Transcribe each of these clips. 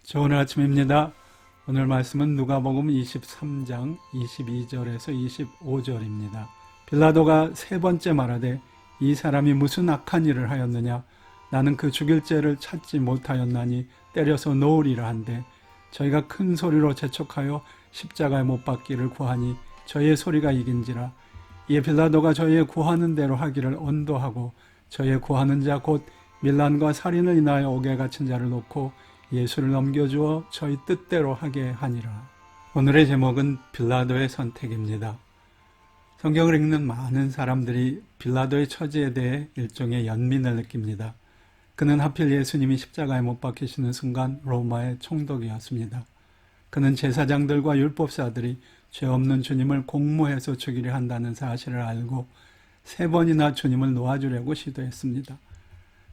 좋은 아침입니다. 오늘 말씀은 누가복음 23장 22절에서 25절입니다. 빌라도가 세 번째 말하되 이 사람이 무슨 악한 일을 하였느냐? 나는 그 죽일 죄를 찾지 못하였나니 때려서 놓으리라 한데 저희가 큰 소리로 재촉하여 십자가에 못 박기를 구하니 저희의 소리가 이긴지라. 이에 빌라도가 저희의 구하는 대로 하기를 언도하고 저희의 구하는 자 곧 밀란과 살인을 인하여 옥에 갇힌 자를 놓고 예수를 넘겨주어 저희 뜻대로 하게 하니라. 오늘의 제목은 빌라도의 선택입니다. 성경을 읽는 많은 사람들이 빌라도의 처지에 대해 일종의 연민을 느낍니다. 그는 하필 예수님이 십자가에 못 박히시는 순간 로마의 총독이었습니다. 그는 제사장들과 율법사들이 죄 없는 주님을 공모해서 죽이려 한다는 사실을 알고 세 번이나 주님을 놓아주려고 시도했습니다.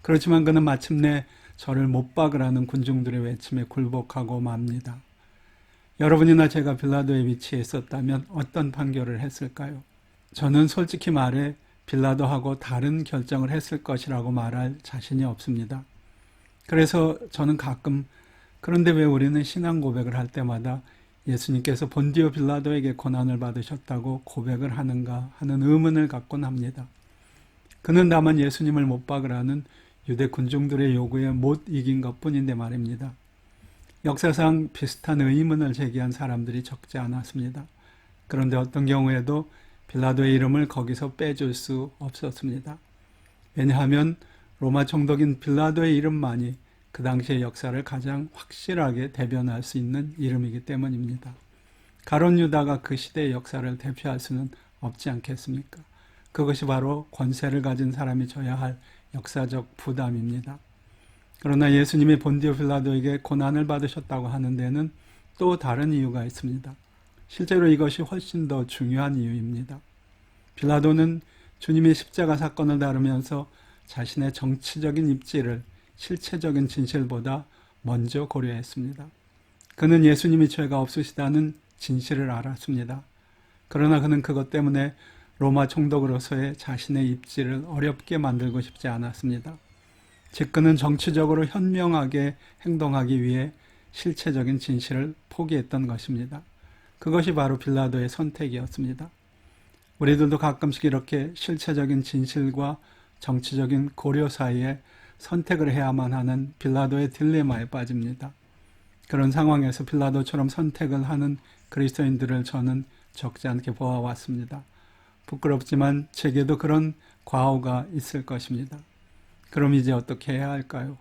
그렇지만 그는 마침내 저를 못 박으라는 군중들의 외침에 굴복하고 맙니다. 여러분이나 제가 빌라도의 위치에 있었다면 어떤 판결을 했을까요? 저는 솔직히 말해 빌라도하고 다른 결정을 했을 것이라고 말할 자신이 없습니다. 그래서 저는 가끔 그런데 왜 우리는 신앙 고백을 할 때마다 예수님께서 본디오 빌라도에게 고난을 받으셨다고 고백을 하는가 하는 의문을 갖곤 합니다. 그는 다만 예수님을 못 박으라는 유대 군중들의 요구에 못 이긴 것뿐인데 말입니다. 역사상 비슷한 의문을 제기한 사람들이 적지 않았습니다. 그런데 어떤 경우에도 빌라도의 이름을 거기서 빼줄 수 없었습니다. 왜냐하면 로마 총독인 빌라도의 이름만이 그 당시의 역사를 가장 확실하게 대변할 수 있는 이름이기 때문입니다. 가룟 유다가 그 시대의 역사를 대표할 수는 없지 않겠습니까? 그것이 바로 권세를 가진 사람이 져야 할 역사적 부담입니다. 그러나 예수님이 본디오 빌라도에게 고난을 받으셨다고 하는 데는 또 다른 이유가 있습니다. 실제로 이것이 훨씬 더 중요한 이유입니다. 빌라도는 주님의 십자가 사건을 다루면서 자신의 정치적인 입지를 실체적인 진실보다 먼저 고려했습니다. 그는 예수님이 죄가 없으시다는 진실을 알았습니다. 그러나 그는 그것 때문에 로마 총독으로서의 자신의 입지를 어렵게 만들고 싶지 않았습니다. 즉 그는 정치적으로 현명하게 행동하기 위해 실체적인 진실을 포기했던 것입니다. 그것이 바로 빌라도의 선택이었습니다. 우리들도 가끔씩 이렇게 실체적인 진실과 정치적인 고려 사이에 선택을 해야만 하는 빌라도의 딜레마에 빠집니다. 그런 상황에서 빌라도처럼 선택을 하는 그리스도인들을 저는 적지 않게 보아왔습니다. 부끄럽지만 제게도 그런 과오가 있을 것입니다. 그럼 이제 어떻게 해야 할까요?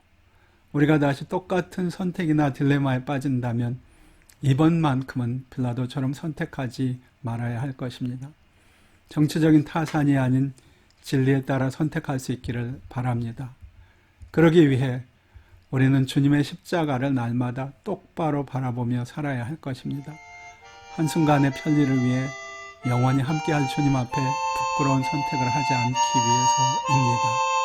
우리가 다시 똑같은 선택이나 딜레마에 빠진다면 이번만큼은 빌라도처럼 선택하지 말아야 할 것입니다. 정치적인 타산이 아닌 진리에 따라 선택할 수 있기를 바랍니다. 그러기 위해 우리는 주님의 십자가를 날마다 똑바로 바라보며 살아야 할 것입니다. 한순간의 편리를 위해 영원히 함께할 주님 앞에 부끄러운 선택을 하지 않기 위해서입니다.